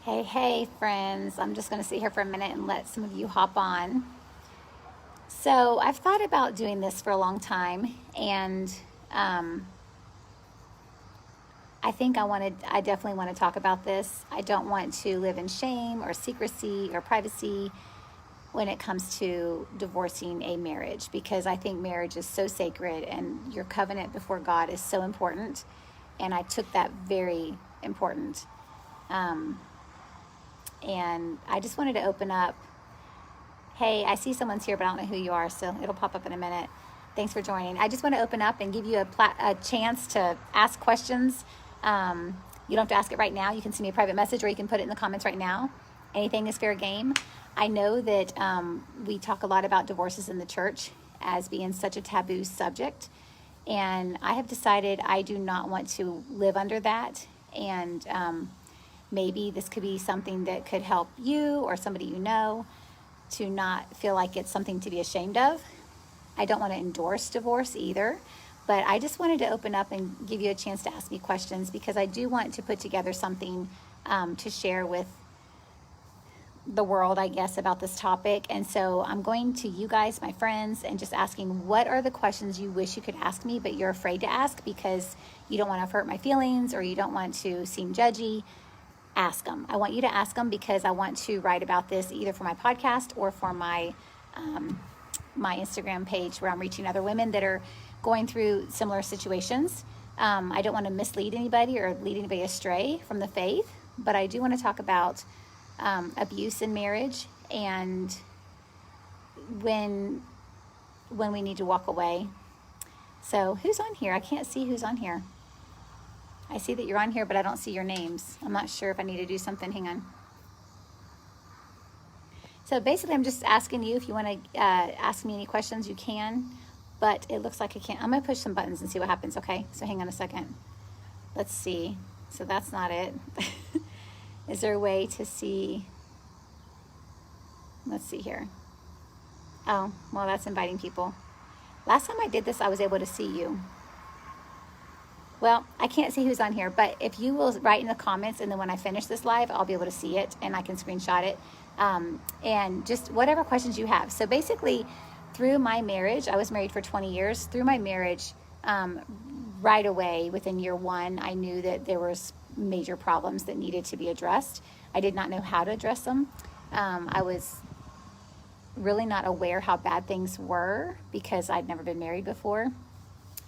Hey, friends. I'm just going to sit here for a minute and let some of you hop on. So, I've thought about doing this for a long time, and I think I definitely want to talk about this. I don't want to live in shame or secrecy or privacy when it comes to divorcing a marriage, because I think marriage is so sacred and your covenant before God is so important. And I took that very important. And I just wanted to open up. Hey, I see someone's here, but I don't know who you are, so it'll pop up in a minute. Thanks for joining. I just want to open up and give you a chance to ask questions. You don't have to ask it right now. You can send me a private message, or you can put it in the comments right now. Anything is fair game. I know that we talk a lot about divorces in the church as being such a taboo subject, and I have decided I do not want to live under that. And maybe this could be something that could help you or somebody you know to not feel like it's something to be ashamed of. I don't want to endorse divorce either, but I just wanted to open up and give you a chance to ask me questions, because I do want to put together something to share with the world, I guess, about this topic. And so I'm going to you guys, my friends, and just asking, what are the questions you wish you could ask me, but you're afraid to ask because you don't want to hurt my feelings or you don't want to seem judgy? Ask them. I want you to ask them, because I want to write about this either for my podcast or for my my Instagram page, where I'm reaching other women that are going through similar situations. I don't want to mislead anybody or lead anybody astray from the faith, but I do want to talk about abuse in marriage and when we need to walk away. So who's on here? I can't see who's on here. I see that you're on here, but I don't see your names. I'm not sure if I need to do something. Hang on. So basically, I'm just asking you, if you want to ask me any questions, you can. But it looks like I can't. I'm going to push some buttons and see what happens, okay? So hang on a second. Let's see. So that's not it. Is there a way to see? Let's see here. Oh, well, that's inviting people. Last time I did this, I was able to see you. Well, I can't see who's on here, but if you will write in the comments, and then when I finish this live, I'll be able to see it and I can screenshot it. And just whatever questions you have. So basically, through my marriage, I was married for 20 years. Through my marriage, right away, within year one, I knew that there was major problems that needed to be addressed. I did not know how to address them. I was really not aware how bad things were because I'd never been married before.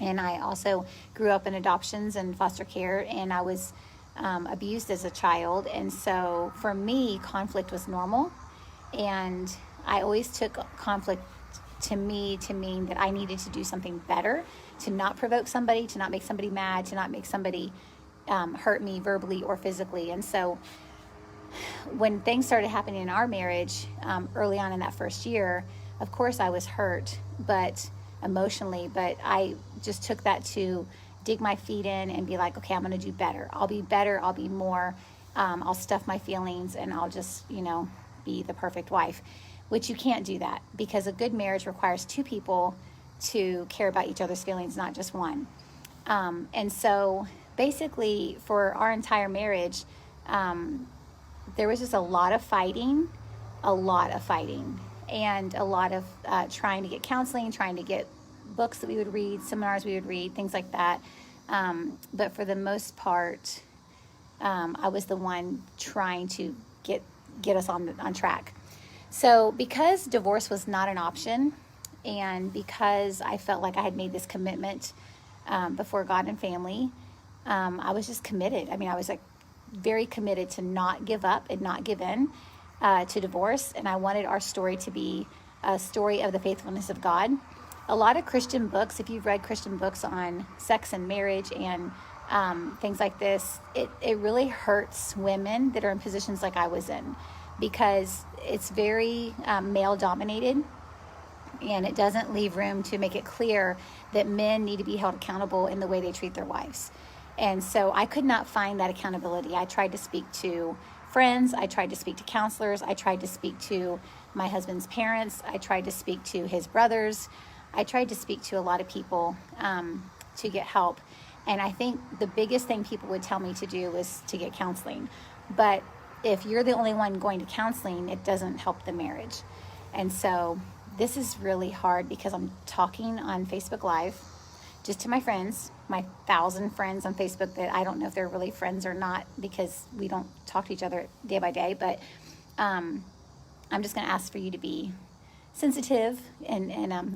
And I also grew up in adoptions and foster care, and I was abused as a child. And so for me, conflict was normal. And I always took conflict to mean that I needed to do something better, to not provoke somebody, to not make somebody mad, to not make somebody hurt me verbally or physically. And so when things started happening in our marriage early on in that first year, of course I was hurt, but emotionally, but I just took that to dig my feet in and be like, okay, I'm going to do better. I'll be better. I'll be more. I'll stuff my feelings, and I'll just, be the perfect wife, which you can't do that, because a good marriage requires two people to care about each other's feelings, not just one. And so basically for our entire marriage, there was just a lot of fighting, and a lot of trying to get counseling, trying to get books that we would read, seminars we would read, things like that. But for the most part, I was the one trying to get us on track. So because divorce was not an option, and because I felt like I had made this commitment before God and family, I was just committed. I mean, I was like very committed to not give up and not give in to divorce. And I wanted our story to be a story of the faithfulness of God. A lot of Christian books, if you've read Christian books on sex and marriage and things like this, it really hurts women that are in positions like I was in, because it's very male dominated, and it doesn't leave room to make it clear that men need to be held accountable in the way they treat their wives. And so I could not find that accountability. I tried to speak to friends. I tried to speak to counselors. I tried to speak to my husband's parents. I tried to speak to his brothers. I tried to speak to a lot of people to get help. And I think the biggest thing people would tell me to do was to get counseling. But if you're the only one going to counseling, it doesn't help the marriage. And so this is really hard because I'm talking on Facebook Live just to my friends, my 1,000 friends on Facebook that I don't know if they're really friends or not because we don't talk to each other day by day. But I'm just going to ask for you to be sensitive, and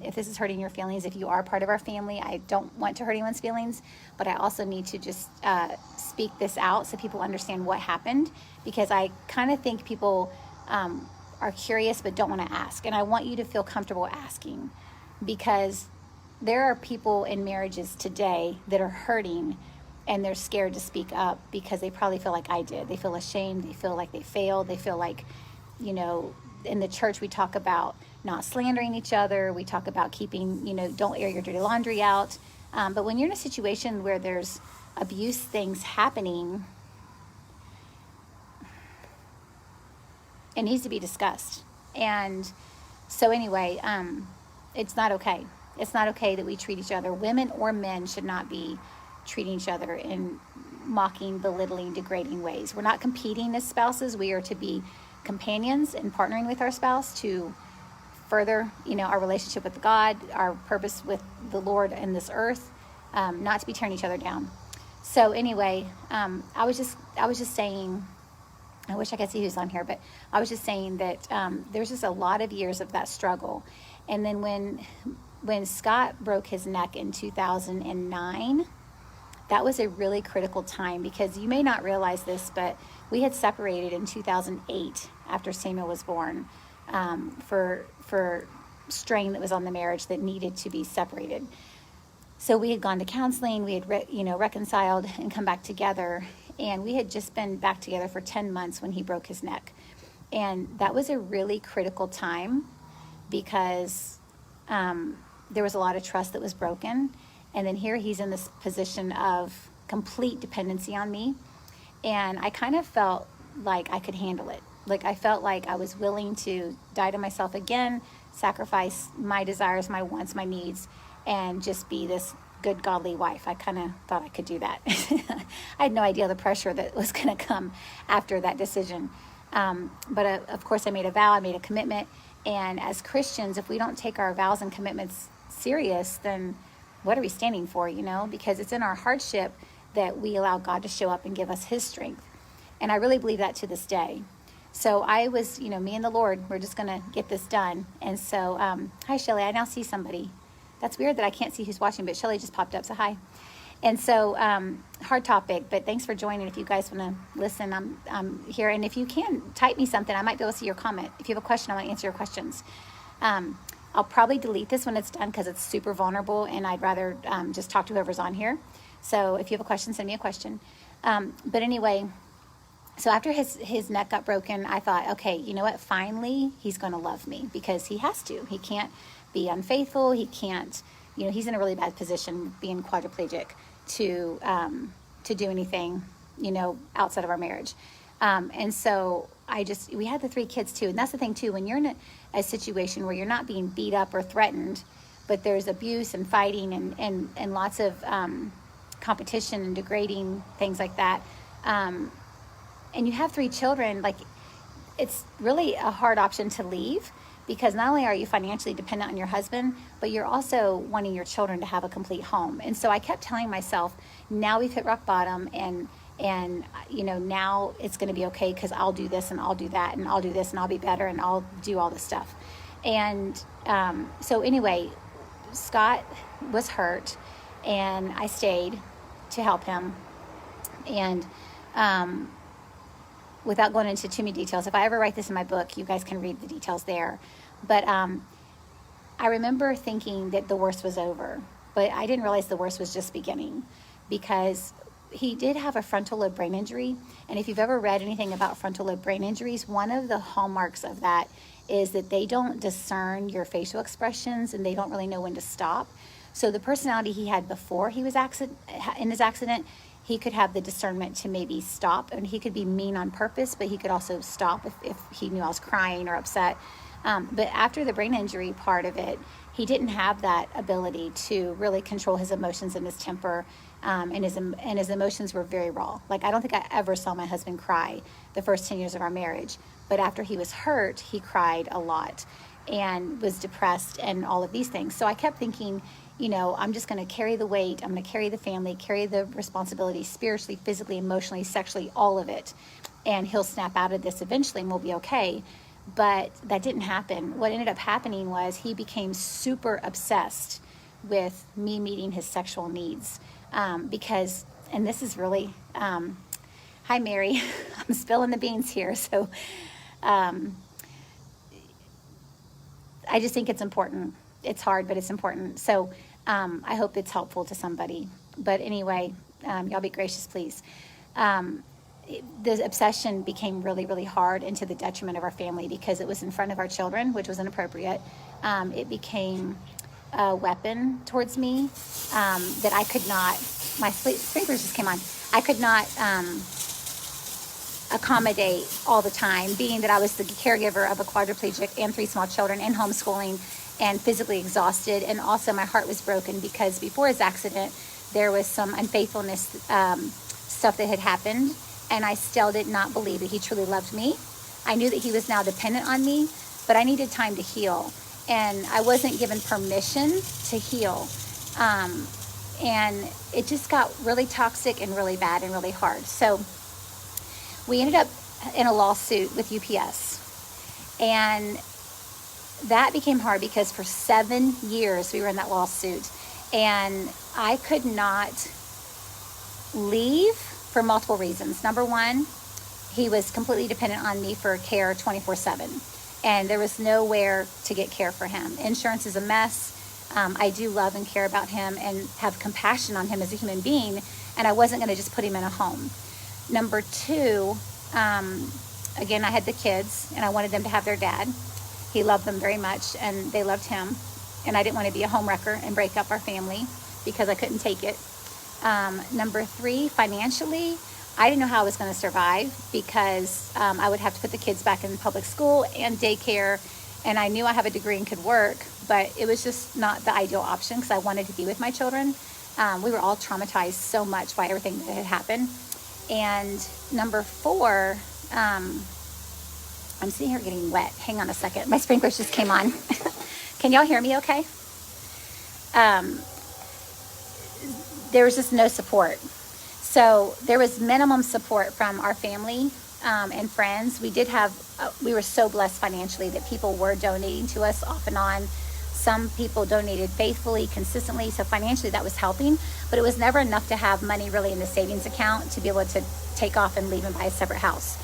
if this is hurting your feelings, if you are part of our family, I don't want to hurt anyone's feelings, but I also need to just speak this out so people understand what happened, because I kind of think people are curious but don't want to ask, and I want you to feel comfortable asking, because there are people in marriages today that are hurting and they're scared to speak up because they probably feel like I did. They feel ashamed, they feel like they failed, they feel like, you know, in the church we talk about not slandering each other, we talk about keeping, you know, don't air your dirty laundry out, but when you're in a situation where there's abuse things happening, it needs to be discussed. And so anyway, it's not okay. It's not okay that we treat each other, women or men should not be treating each other in mocking, belittling, degrading ways. We're not competing as spouses. We are to be companions and partnering with our spouse to further, you know, our relationship with God, our purpose with the Lord in this earth, not to be tearing each other down. So anyway, I was just saying, I wish I could see who's on here, but I was just saying that there's just a lot of years of that struggle. And then when Scott broke his neck in 2009, that was a really critical time, because you may not realize this, but we had separated in 2008 after Samuel was born, for strain that was on the marriage that needed to be separated. So we had gone to counseling, we had reconciled and come back together, and we had just been back together for 10 months when he broke his neck. And that was a really critical time, because there was a lot of trust that was broken. And then here he's in this position of complete dependency on me. And I kind of felt like I could handle it. Like I felt like I was willing to die to myself again, sacrifice my desires, my wants, my needs, and just be this good, godly wife. I kind of thought I could do that. I had no idea the pressure that was going to come after that decision. But of course I made a vow, I made a commitment. And as Christians, if we don't take our vows and commitments serious, then what are we standing for, you know? Because it's in our hardship that we allow God to show up and give us his strength. And I really believe that to this day. So I was, you know, me and the Lord, we're just going to get this done. And so, hi, Shelly, I now see somebody. That's weird that I can't see who's watching, but Shelly just popped up, so hi. And so, hard topic, but thanks for joining. If you guys want to listen, I'm here. And if you can, type me something. I might be able to see your comment. If you have a question, I might answer your questions. I'll probably delete this when it's done because it's super vulnerable, and I'd rather just talk to whoever's on here. So if you have a question, send me a question. But anyway, so after his neck got broken, I thought, okay, you know what? Finally, he's going to love me, because he has to. He can't be unfaithful. He can't, you know, he's in a really bad position being quadriplegic to do anything, you know, outside of our marriage. And so we had the 3 kids too. And that's the thing too, when you're in a situation where you're not being beat up or threatened, but there's abuse and fighting and lots of competition and degrading things like that. And you have 3 children, like, it's really a hard option to leave, because not only are you financially dependent on your husband, but you're also wanting your children to have a complete home. And so I kept telling myself, now we've hit rock bottom, and you know, now it's going to be okay, because I'll do this and I'll do that and I'll do this and I'll be better and I'll do all this stuff. And so anyway, Scott was hurt, and I stayed to help him. And without going into too many details, if I ever write this in my book, you guys can read the details there. But I remember thinking that the worst was over, but I didn't realize the worst was just beginning, because he did have a frontal lobe brain injury. And if you've ever read anything about frontal lobe brain injuries, one of the hallmarks of that is that they don't discern your facial expressions, and they don't really know when to stop. So the personality he had before he was in his accident, he could have the discernment to maybe stop, and he could be mean on purpose, but he could also stop if he knew I was crying or upset. But after the brain injury part of it, he didn't have that ability to really control his emotions and his temper, and his emotions were very raw. Like, I don't think I ever saw my husband cry the first 10 years of our marriage, but after he was hurt, he cried a lot and was depressed and all of these things. So I kept thinking, I'm just going to carry the weight. I'm going to carry the family, carry the responsibility spiritually, physically, emotionally, sexually, all of it. And he'll snap out of this eventually and we'll be okay. But that didn't happen. What ended up happening was he became super obsessed with me meeting his sexual needs. Because, and this is really, hi Mary, I'm spilling the beans here. So I just think it's important. It's hard, but it's important. So I hope it's helpful to somebody. But anyway, y'all be gracious, please. The obsession became really, really hard and to the detriment of our family because it was in front of our children, which was inappropriate. It became a weapon towards me that I could not, my sprinklers just came on. I could not accommodate all the time, being that I was the caregiver of a quadriplegic and 3 small children and homeschooling and physically exhausted. And also my heart was broken because before his accident, there was some unfaithfulness stuff that had happened. And I still did not believe that he truly loved me. I knew that he was now dependent on me, but I needed time to heal. And I wasn't given permission to heal. And it just got really toxic and really bad and really hard. So we ended up in a lawsuit with UPS. And that became hard because for 7 years we were in that lawsuit. And I could not leave for multiple reasons. Number one, he was completely dependent on me for care 24/7. And there was nowhere to get care for him. Insurance is a mess. I do love and care about him and have compassion on him as a human being. And I wasn't going to just put him in a home. Number two, again, I had the kids and I wanted them to have their dad. He loved them very much and they loved him. And I didn't want to be a homewrecker and break up our family because I couldn't take it. Number three, financially, I didn't know how I was going to survive because I would have to put the kids back in public school and daycare. And I knew I have a degree and could work, but it was just not the ideal option because I wanted to be with my children. We were all traumatized so much by everything that had happened. And number four, I'm sitting here getting wet. Hang on a second. My sprinklers just came on. Can y'all hear me okay? There was just no support. So there was minimum support from our family and friends. We were so blessed financially that people were donating to us off and on. Some people donated faithfully, consistently. So financially that was helping, but it was never enough to have money really in the savings account to be able to take off and leave and buy a separate house.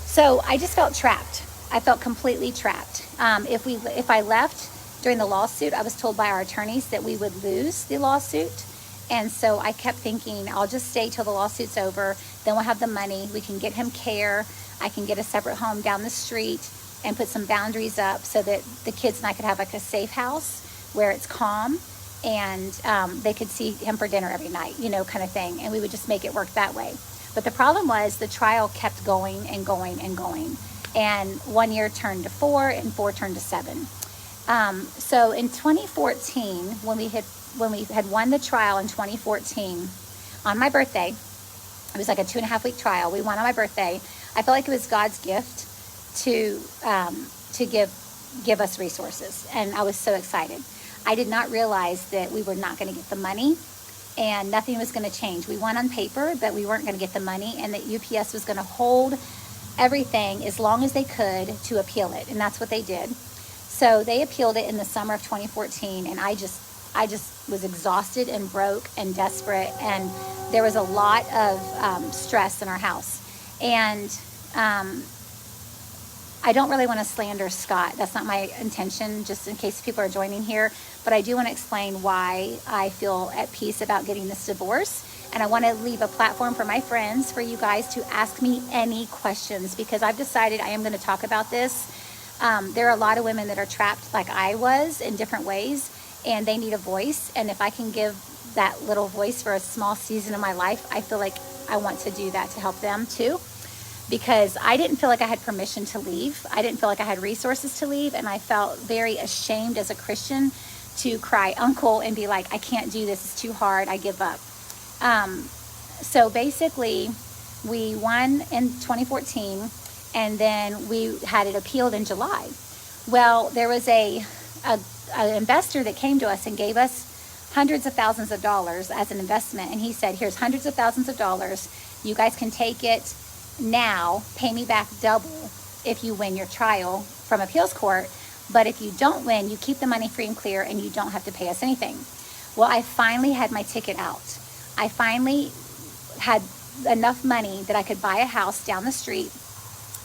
So I just felt trapped. I felt completely trapped. If I left during the lawsuit, I was told by our attorneys that we would lose the lawsuit. And so I kept thinking, I'll just stay till the lawsuit's over. Then we'll have the money. We can get him care. I can get a separate home down the street and put some boundaries up so that the kids and I could have like a safe house where it's calm and they could see him for dinner every night, kind of thing. And we would just make it work that way. But the problem was the trial kept going and going and going. And 1 year turned to 4 and 4 turned to 7. So in 2014, when we had won the trial in 2014, on my birthday, it was like a 2.5 week trial. We won on my birthday. I felt like it was God's gift to give us resources, and I was so excited. I did not realize that we were not going to get the money, and nothing was going to change. We won on paper, but we weren't going to get the money, and that UPS was going to hold everything as long as they could to appeal it, and that's what they did. So they appealed it in the summer of 2014, and I just was exhausted and broke and desperate, and there was a lot of stress in our house. And I don't really want to slander Scott. That's not my intention, just in case people are joining here. But I do want to explain why I feel at peace about getting this divorce. And I want to leave a platform for my friends, for you guys to ask me any questions, because I've decided I am going to talk about this. There are a lot of women that are trapped like I was in different ways, and they need a voice. And if I can give that little voice for a small season of my life, I feel like I want to do that to help them too. because I didn't feel like I had permission to leave. I didn't feel like I had resources to leave. And I felt very ashamed as a Christian to cry uncle and be like, I can't do this. It's too hard. I give up. So basically, we won in 2014, and then we had it appealed in July. Well, there was an investor that came to us and gave us hundreds of thousands of dollars as an investment. And he said, here's hundreds of thousands of dollars. You guys can take it now, pay me back double if you win your trial from appeals court. But if you don't win, you keep the money free and clear and you don't have to pay us anything. Well, I finally had my ticket out. I finally had enough money that I could buy a house down the street,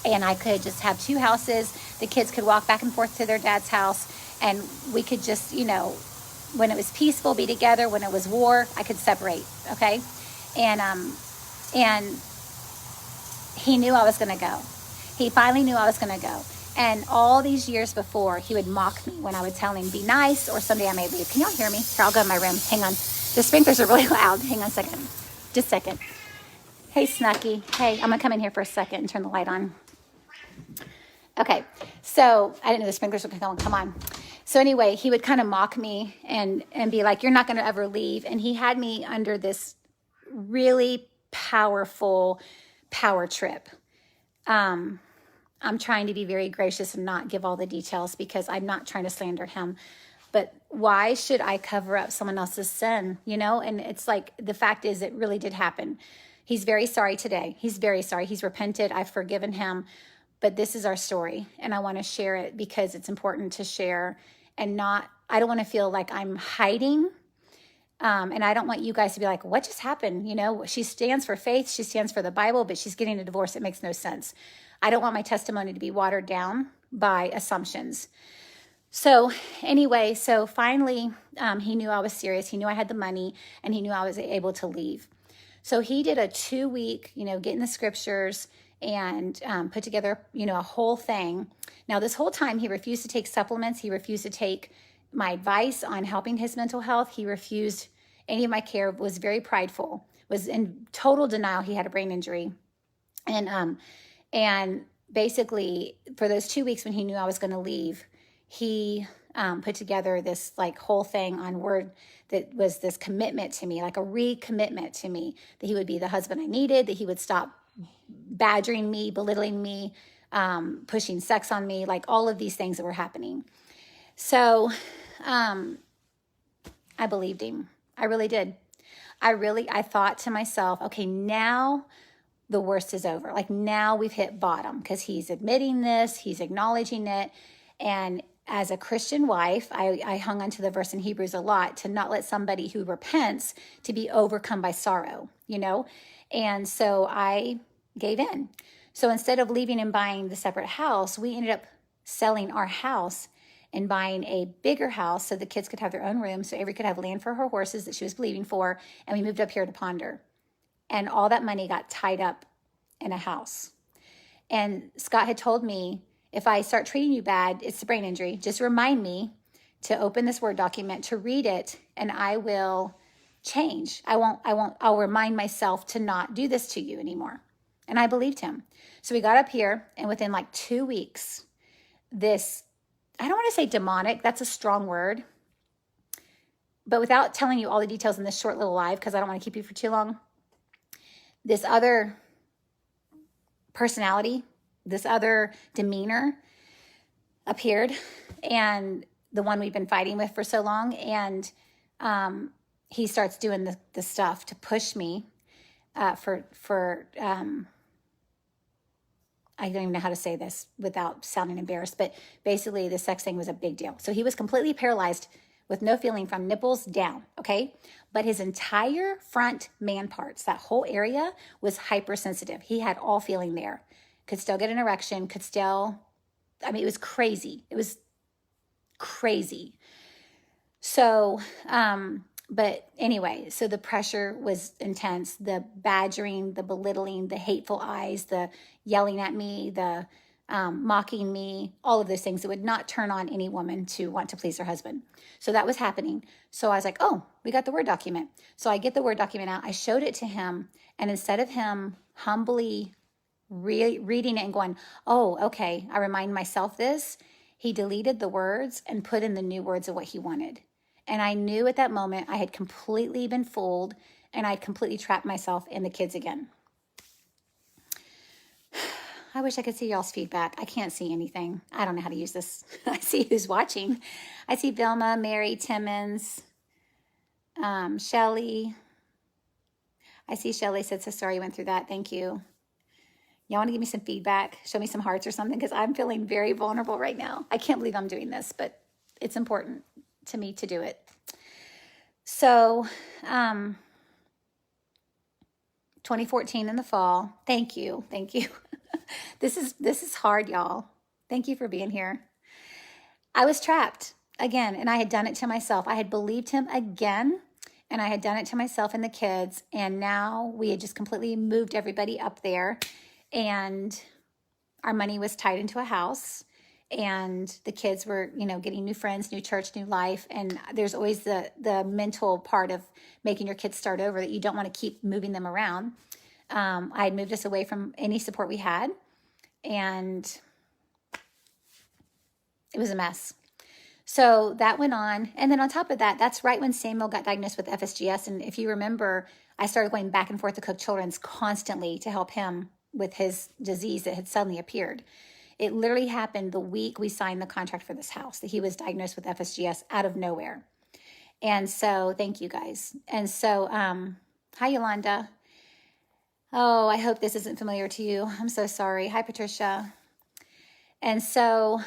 and I could just have two houses. The kids could walk back and forth to their dad's house, and we could just, when it was peaceful, be together. When it was war, I could separate, okay? And he knew I was going to go. He finally knew I was going to go. And all these years before, he would mock me when I would tell him, be nice, or someday I may leave. Can y'all hear me? Here, I'll go in my room. Hang on. The sprinklers are really loud. Hang on a second. Just a second. Hey, Snucky. Hey, I'm going to come in here for a second and turn the light on. Okay. So I didn't know the sprinklers would come on. So anyway, he would kind of mock me and be like, you're not going to ever leave. And he had me under this really powerful power trip. I'm trying to be very gracious and not give all the details because I'm not trying to slander him. But why should I cover up someone else's sin, And it's like, the fact is, it really did happen. He's very sorry today. He's very sorry. He's repented. I've forgiven him. But this is our story, and I want to share it because it's important to share, and I don't want to feel like I'm hiding. And I don't want you guys to be like, what just happened? She stands for faith. She stands for the Bible, but she's getting a divorce. It makes no sense. I don't want my testimony to be watered down by assumptions. So anyway, finally, he knew I was serious. He knew I had the money, and he knew I was able to leave. So he did a 2-week, get in the scriptures and put together, a whole thing. Now, this whole time, he refused to take supplements. He refused to take my advice on helping his mental health. He refused any of my care, was very prideful, was in total denial he had a brain injury. And basically, for those 2 weeks when he knew I was going to leave, he put together this whole thing on Word that was this commitment to me, like a recommitment to me, that he would be the husband I needed, that he would stop badgering me, belittling me, pushing sex on me, like all of these things that were happening. So I believed him. I really did. I thought to myself, okay, now the worst is over. Like now we've hit bottom because he's admitting this, he's acknowledging it. And as a Christian wife, I hung onto the verse in Hebrews a lot, to not let somebody who repents to be overcome by sorrow, And so I gave in. So instead of leaving and buying the separate house, we ended up selling our house and buying a bigger house so the kids could have their own room, so Avery could have land for her horses that she was believing for, and we moved up here to Ponder. And all that money got tied up in a house. And Scott had told me, if I start treating you bad, it's a brain injury. Just remind me to open this Word document, to read it, and I will change. I'll remind myself to not do this to you anymore. And I believed him. So we got up here, and within 2 weeks, this, I don't want to say demonic, that's a strong word, but without telling you all the details in this short little live, because I don't want to keep you for too long, this other personality, this other demeanor appeared, and the one we've been fighting with for so long, and he starts doing the stuff to push me I don't even know how to say this without sounding embarrassed, but basically the sex thing was a big deal. So he was completely paralyzed with no feeling from nipples down, okay? But his entire front man parts, that whole area, was hypersensitive. He had all feeling there. Could still get an erection, it was crazy. It was crazy. So, but anyway, so the pressure was intense, the badgering, the belittling, the hateful eyes, the yelling at me, the mocking me, all of those things that would not turn on any woman to want to please her husband. So that was happening. So I was like, oh, we got the Word document. So I get the Word document out. I showed it to him. And instead of him humbly reading it and going, oh, okay, I remind myself this. He deleted the words and put in the new words of what he wanted. And I knew at that moment I had completely been fooled and I'd completely trapped myself in the kids again. I wish I could see y'all's feedback. I can't see anything. I don't know how to use this. I see who's watching. I see Vilma, Mary, Timmons, Shelly. I see Shelly said, so sorry you went through that. Thank you. Y'all want to give me some feedback? Show me some hearts or something, because I'm feeling very vulnerable right now. I can't believe I'm doing this, but it's important to me to do it. So, 2014 in the fall. Thank you. Thank you. This is hard, y'all. Thank you for being here. I was trapped again, and I had done it to myself. I had believed him again, and I had done it to myself and the kids. And now we had just completely moved everybody up there, and our money was tied into a house, and the kids were, getting new friends, new church, new life. And there's always the mental part of making your kids start over, that you don't want to keep moving them around. I had moved us away from any support we had, and it was a mess. So that went on. And then on top of that, that's right when Samuel got diagnosed with FSGS. And if you remember, I started going back and forth to Cook Children's constantly to help him with his disease that had suddenly appeared. It literally happened the week we signed the contract for this house, that he was diagnosed with FSGS out of nowhere. And so thank you guys. And so, hi, Yolanda. Oh, I hope this isn't familiar to you. I'm so sorry. Hi, Patricia. And so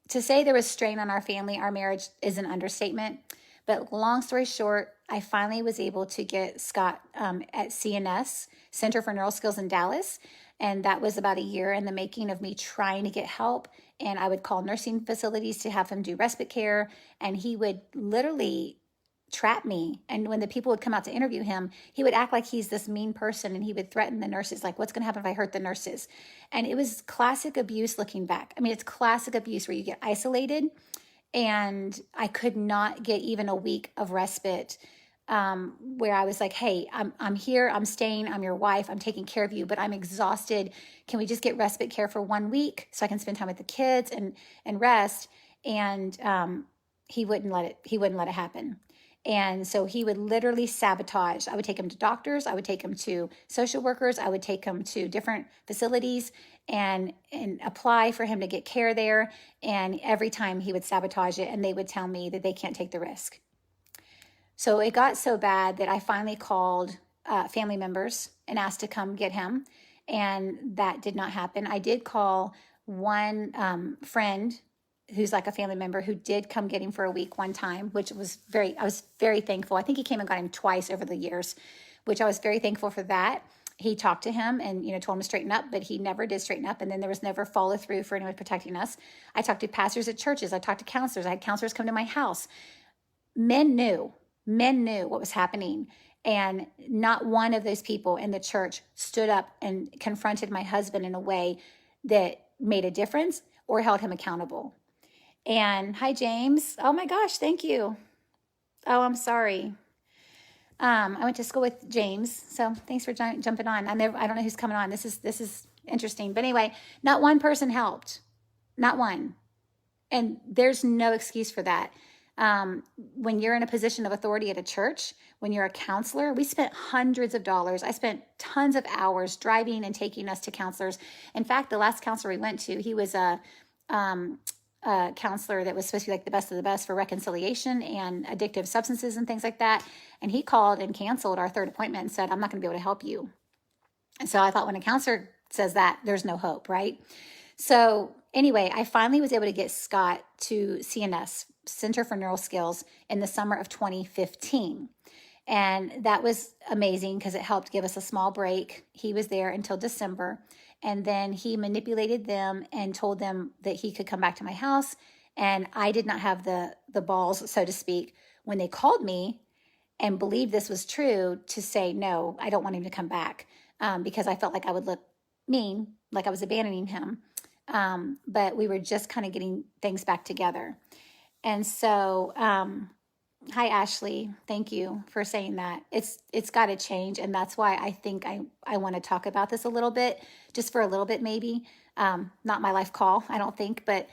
to say there was strain on our family, our marriage, is an understatement. But long story short, I finally was able to get Scott at CNS, Center for Neural Skills in Dallas. And that was about a year in the making of me trying to get help. And I would call nursing facilities to have him do respite care. And he would literally trap me. And when the people would come out to interview him, he would act like he's this mean person, and he would threaten the nurses, like, what's going to happen if I hurt the nurses? And it was classic abuse looking back. I mean, it's classic abuse where you get isolated, and I could not get even a week of respite, where I was like, hey, I'm here, I'm staying, I'm your wife, I'm taking care of you, but I'm exhausted. Can we just get respite care for 1 week so I can spend time with the kids and rest? And he wouldn't let it happen. And so he would literally sabotage. I would take him to doctors. I would take him to social workers. I would take him to different facilities and apply for him to get care there. And every time he would sabotage it, and they would tell me that they can't take the risk. So it got so bad that I finally called family members and asked to come get him. And that did not happen. I did call one friend who's like a family member, who did come get him for a week one time, which was I was very thankful. I think he came and got him twice over the years, which I was very thankful for that. He talked to him and, told him to straighten up, but he never did straighten up. And then there was never follow through for anyone protecting us. I talked to pastors at churches. I talked to counselors. I had counselors come to my house. Men knew what was happening. And not one of those people in the church stood up and confronted my husband in a way that made a difference or held him accountable. And hi, James. Oh my gosh, thank you. Oh, I'm sorry. I went to school with James, so thanks for jumping on. I don't know who's coming on. This is interesting. But anyway, not one person helped. Not one. And there's no excuse for that. When you're in a position of authority at a church, when you're a counselor, we spent hundreds of dollars. I spent tons of hours driving and taking us to counselors. In fact, the last counselor we went to, he was a counselor that was supposed to be like the best of the best for reconciliation and addictive substances and things like that. And he called and canceled our third appointment and said, I'm not going to be able to help you. And so I thought, when a counselor says that, there's no hope, right? So anyway, I finally was able to get Scott to CNS, Center for Neural Skills, in the summer of 2015. And that was amazing because it helped give us a small break. He was there until December. And then he manipulated them and told them that he could come back to my house. And I did not have the balls, so to speak, when they called me and believed this was true, to say, no, I don't want him to come back, because I felt like I would look mean, like I was abandoning him. But we were just kind of getting things back together. And so Hi, Ashley. Thank you for saying that. It's got to change, and that's why I think I want to talk about this a little bit, just for a little bit, maybe. Not my life call, I don't think, but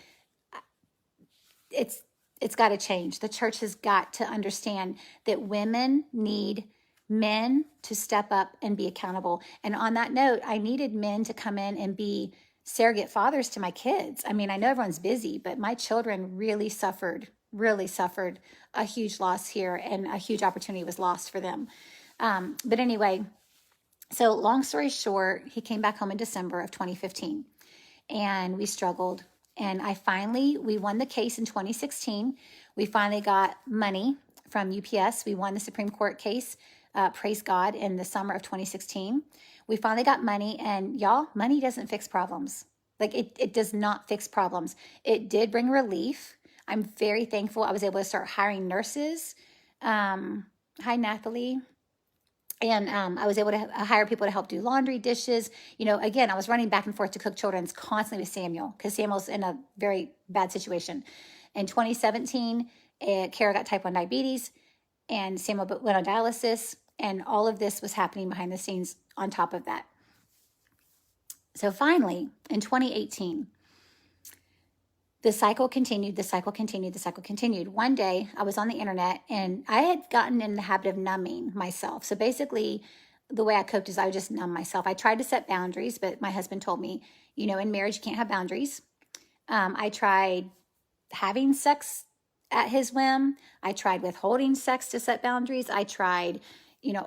it's it's got to change. The church has got to understand that women need men to step up and be accountable. And on that note, I needed men to come in and be surrogate fathers to my kids. I mean, I know everyone's busy, but my children really suffered a huge loss here, and a huge opportunity was lost for them. But anyway, so long story short, he came back home in December of 2015, and we struggled. And we won the case in 2016. We finally got money from UPS. We won the Supreme Court case, praise God, in the summer of 2016. We finally got money, and y'all, money doesn't fix problems. Like it does not fix problems. It did bring relief. I'm very thankful I was able to start hiring nurses. Hi, Nathalie. And I was able to hire people to help do laundry, dishes. Again, I was running back and forth to cook children's constantly with Samuel, because Samuel's in a very bad situation. In 2017, Kara got type 1 diabetes, and Samuel went on dialysis, and all of this was happening behind the scenes on top of that. So finally, in 2018, the cycle continued. One day I was on the internet, and I had gotten in the habit of numbing myself. So basically the way I coped is I would just numb myself. I tried to set boundaries, but my husband told me, in marriage, you can't have boundaries. I tried having sex at his whim. I tried withholding sex to set boundaries. I tried,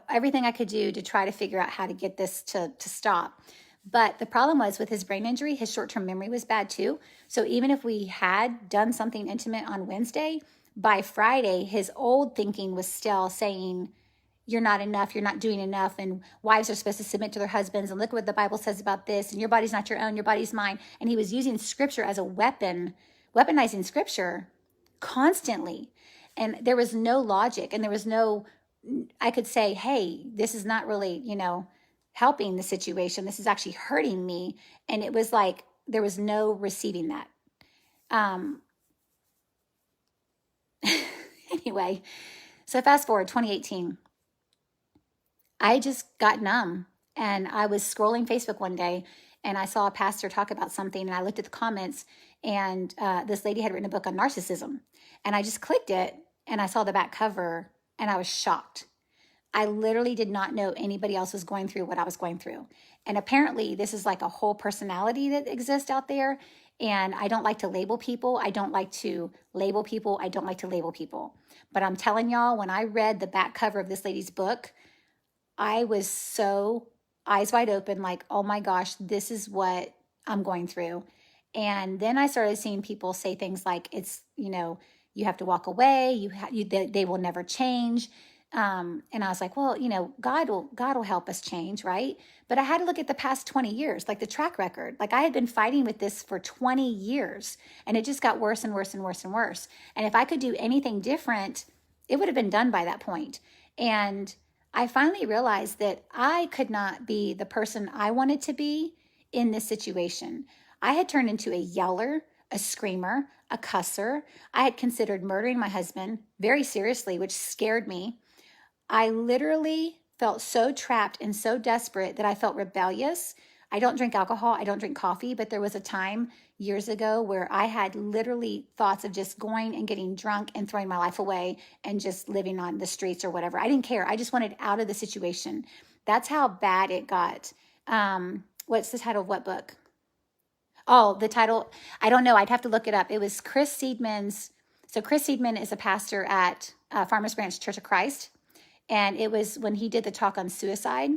everything I could do to try to figure out how to get this to stop. But the problem was, with his brain injury, his short-term memory was bad too. So even if we had done something intimate on Wednesday, by Friday, his old thinking was still saying, you're not enough, you're not doing enough, and wives are supposed to submit to their husbands, and look what the Bible says about this, and your body's not your own, your body's mine. And he was using scripture as a weapon, weaponizing scripture constantly. And there was no logic, and there was no, I could say, hey, this is not really, helping the situation. This is actually hurting me. And it was like, there was no receiving that. Anyway, so fast forward 2018, I just got numb, and I was scrolling Facebook one day, and I saw a pastor talk about something, and I looked at the comments, and this lady had written a book on narcissism, and I just clicked it, and I saw the back cover, and I was shocked. I literally did not know anybody else was going through what I was going through. And apparently this is like a whole personality that exists out there. And I don't like to label people. I don't like to label people. But I'm telling y'all, when I read the back cover of this lady's book, I was so eyes wide open, like, oh my gosh, this is what I'm going through. And then I started seeing people say things like, it's, you have to walk away. They will never change. And I was like, well, God will help us change, right? But I had to look at the past 20 years, like the track record. Like I had been fighting with this for 20 years, and it just got worse and worse and worse and worse. And if I could do anything different, it would have been done by that point. And I finally realized that I could not be the person I wanted to be in this situation. I had turned into a yeller, a screamer, a cusser. I had considered murdering my husband very seriously, which scared me. I literally felt so trapped and so desperate that I felt rebellious. I don't drink alcohol. I don't drink coffee, but there was a time years ago where I had literally thoughts of just going and getting drunk and throwing my life away and just living on the streets or whatever. I didn't care. I just wanted out of the situation. That's how bad it got. What's the title of what book? Oh, the title, I don't know. I'd have to look it up. It was Chris Seidman's. So Chris Seidman is a pastor at Farmers Branch Church of Christ. And it was when he did the talk on suicide.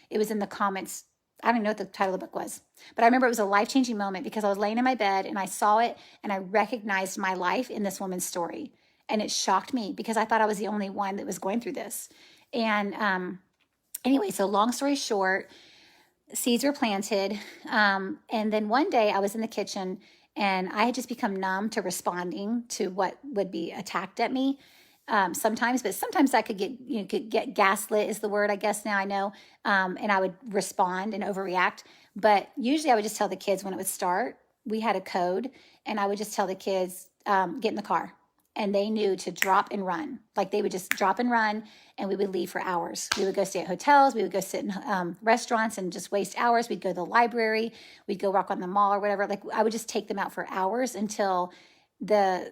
It was in the comments. I don't even know what the title of the book was. But I remember it was a life-changing moment because I was laying in my bed and I saw it and I recognized my life in this woman's story. And it shocked me because I thought I was the only one that was going through this. And anyway, so long story short, seeds were planted. And then one day I was in the kitchen and I had just become numb to responding to what would be attacked at me. Sometimes, but sometimes I could get gaslit is the word, I guess now I know. And I would respond and overreact. But usually I would just tell the kids when it would start. We had a code, and I would just tell the kids, get in the car. and they knew to drop and run. Like they would just drop and run, and we would leave for hours. We would go stay at hotels. We would go sit in restaurants and just waste hours. We'd go to the library. We'd go walk on the mall or whatever. Like I would just take them out for hours until the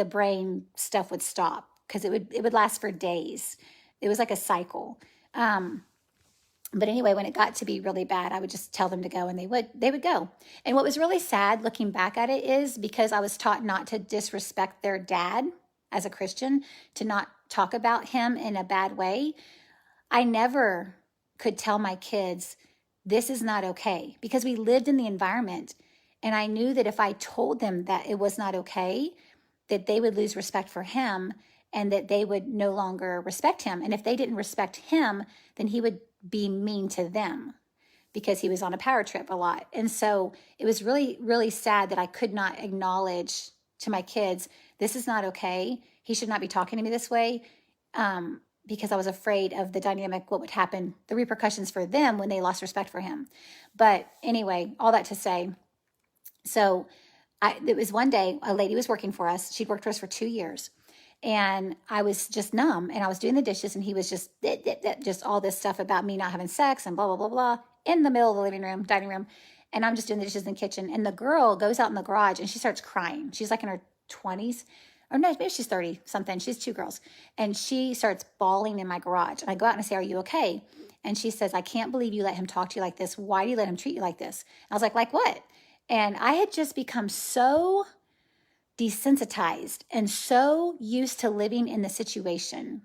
brain stuff would stop, because it would last for days. It was like a cycle. But anyway, when it got to be really bad, I would just tell them to go, and they would go. And what was really sad looking back at it is, because I was taught not to disrespect their dad as a Christian, to not talk about him in a bad way, I never could tell my kids, this is not okay, because we lived in the environment. And I knew that if I told them that it was not okay, that they would lose respect for him, and that they would no longer respect him. And if they didn't respect him, then he would be mean to them, because he was on a power trip a lot. And so it was really, really sad that I could not acknowledge to my kids, this is not okay. He should not be talking to me this way, because I was afraid of the dynamic, what would happen, the repercussions for them when they lost respect for him. But anyway, all that to say, so it was one day, a lady was working for us. She'd worked for us for 2 years. And I was just numb, and I was doing the dishes, and he was just all this stuff about me not having sex and blah, blah, blah, blah, in the middle of the dining room. And I'm just doing the dishes in the kitchen. And the girl goes out in the garage and she starts crying. She's like in her 20s, or no, maybe she's 30 something. She's 2 girls. And she starts bawling in my garage. And I go out and I say, are you okay? And she says, I can't believe you let him talk to you like this. Why do you let him treat you like this? I was like what? And I had just become so desensitized and so used to living in the situation,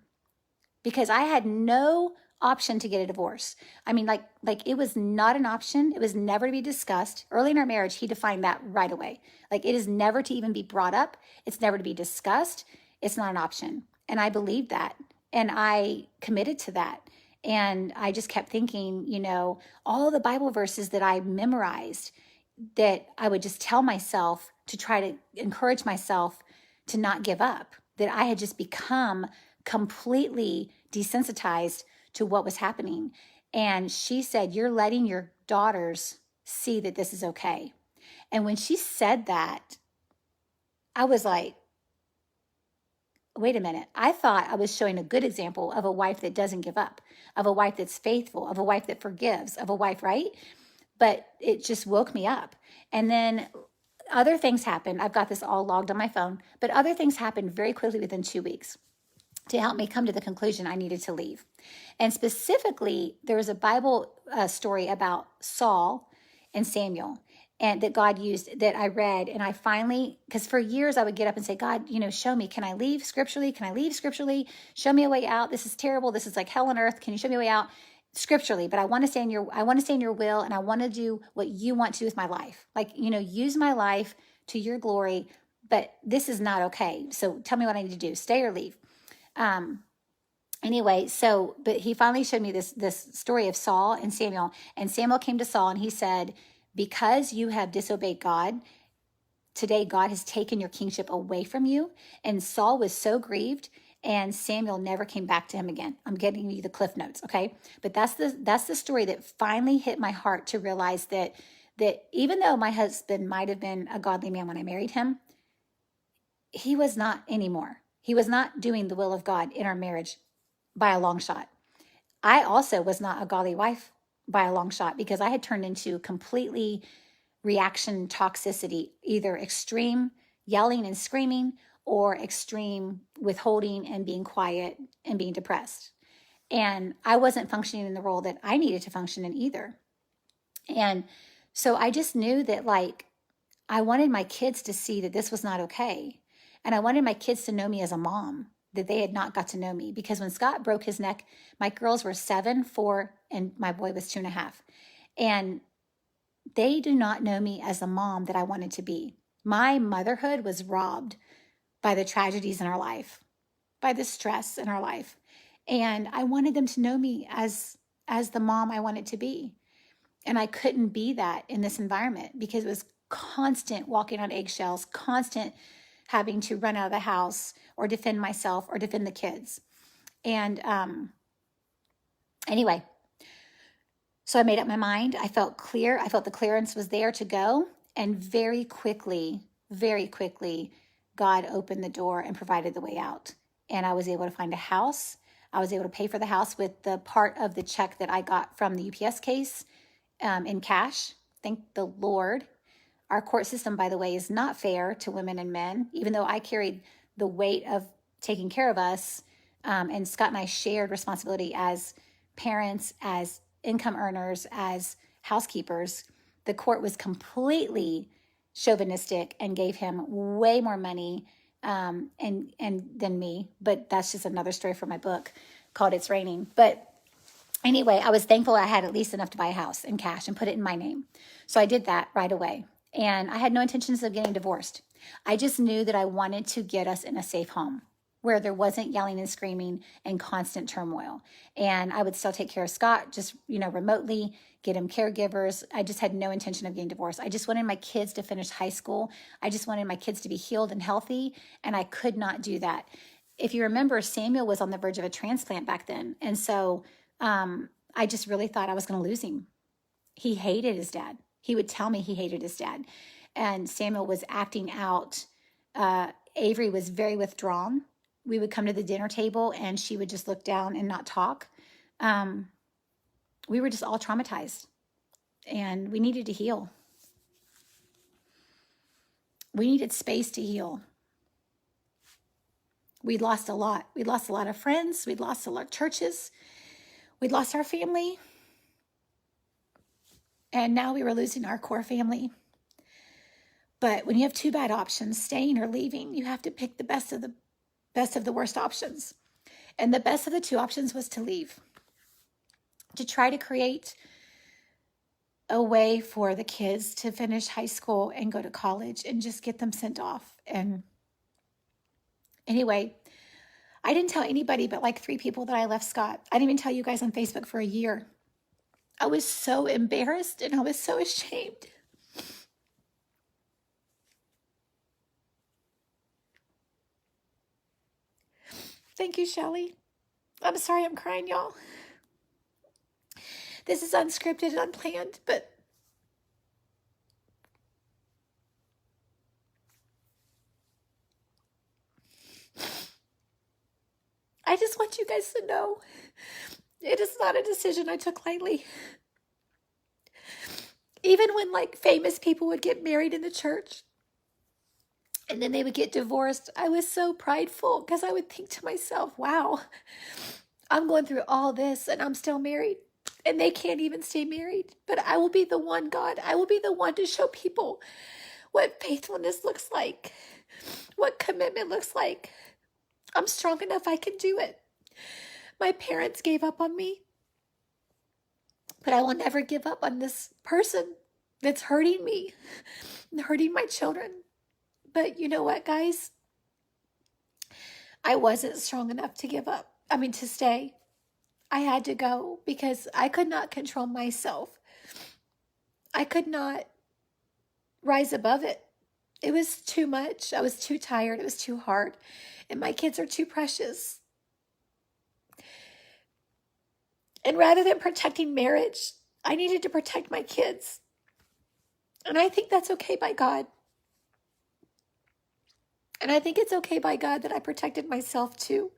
because I had no option to get a divorce. I mean, like it was not an option. It was never to be discussed. Early in our marriage, he defined that right away. Like, it is never to even be brought up. It's never to be discussed. It's not an option. And I believed that. And I committed to that. And I just kept thinking, all the Bible verses that I memorized, that I would just tell myself to try to encourage myself to not give up, that I had just become completely desensitized to what was happening. And she said, you're letting your daughters see that this is okay. And when she said that, I was like, wait a minute. I thought I was showing a good example of a wife that doesn't give up, of a wife that's faithful, of a wife that forgives, of a wife, right? But it just woke me up. And then other things happened. I've got this all logged on my phone, but other things happened very quickly within 2 weeks to help me come to the conclusion I needed to leave. And specifically, there was a Bible story about Saul and Samuel, and that God used, that I read. And I finally, because for years I would get up and say, God, show me, can I leave scripturally? Can I leave scripturally? Show me a way out. This is terrible. This is like hell on earth. Can you show me a way out scripturally? But I want to stay in your will, and I want to do what you want to do with my life. Like, use my life to your glory, but this is not okay. So tell me what I need to do, stay or leave. Anyway, but he finally showed me this story of Saul and Samuel. And Samuel came to Saul and he said, because you have disobeyed God, today God has taken your kingship away from you. And Saul was so grieved, and Samuel never came back to him again. I'm getting you the cliff notes, okay? But that's the story that finally hit my heart, to realize that even though my husband might have been a godly man when I married him, he was not anymore. He was not doing the will of God in our marriage by a long shot. I also was not a godly wife by a long shot, because I had turned into completely reaction toxicity, either extreme yelling and screaming, or extreme withholding and being quiet and being depressed. And I wasn't functioning in the role that I needed to function in either. And so I just knew that, I wanted my kids to see that this was not okay. And I wanted my kids to know me as a mom, that they had not got to know me. Because when Scott broke his neck, my girls were 7, 4, and my boy was 2.5. And they do not know me as the mom that I wanted to be. My motherhood was robbed by the tragedies in our life, by the stress in our life. And I wanted them to know me as the mom I wanted to be. And I couldn't be that in this environment, because it was constant walking on eggshells, constant having to run out of the house or defend myself or defend the kids. And anyway, so I made up my mind. I felt clear. I felt the clearance was there to go. And very quickly, God opened the door and provided the way out. And I was able to find a house. I was able to pay for the house with the part of the check that I got from the UPS case in cash. Thank the Lord. Our court system, by the way, is not fair to women and men, even though I carried the weight of taking care of us. And Scott and I shared responsibility as parents, as income earners, as housekeepers. The court was completely chauvinistic and gave him way more money and than me. But that's just another story for my book called It's Raining. But anyway, I was thankful I had at least enough to buy a house in cash and put it in my name. So I did that right away. And I had no intentions of getting divorced. I just knew that I wanted to get us in a safe home where there wasn't yelling and screaming and constant turmoil. And I would still take care of Scott, just, remotely, get him caregivers. I just had no intention of getting divorced. I just wanted my kids to finish high school. I just wanted my kids to be healed and healthy. And I could not do that. If you remember, Samuel was on the verge of a transplant back then. And so I just really thought I was going to lose him. He hated his dad. He would tell me he hated his dad. And Samuel was acting out. Avery was very withdrawn. We would come to the dinner table and she would just look down and not talk. We were just all traumatized and we needed to heal. We needed space to heal. We'd lost a lot. We'd lost a lot of friends. We'd lost a lot of churches. We'd lost our family. And now we were losing our core family. But when you have two bad options, staying or leaving, you have to pick the best of the worst options. And the best of the two options was to leave. To try to create a way for the kids to finish high school and go to college and just get them sent off. And anyway, I didn't tell anybody but like 3 people that I left Scott. I didn't even tell you guys on Facebook for a year. I was so embarrassed and I was so ashamed. Thank you, Shelly. I'm sorry I'm crying, y'all. This is unscripted and unplanned, but I just want you guys to know it is not a decision I took lightly. Even when like famous people would get married in the church and then they would get divorced, I was so prideful because I would think to myself, wow, I'm going through all this and I'm still married and they can't even stay married. But I will be the one, God. I will be the one to show people what faithfulness looks like, what commitment looks like. I'm strong enough, I can do it. My parents gave up on me, but I will never give up on this person that's hurting me and hurting my children. But you know what, guys? I wasn't strong enough to give up. To stay. I had to go because I could not control myself. I could not rise above it. It was too much. I was too tired. It was too hard. And my kids are too precious. And rather than protecting marriage, I needed to protect my kids. And I think that's okay by God. And I think it's okay by God that I protected myself too.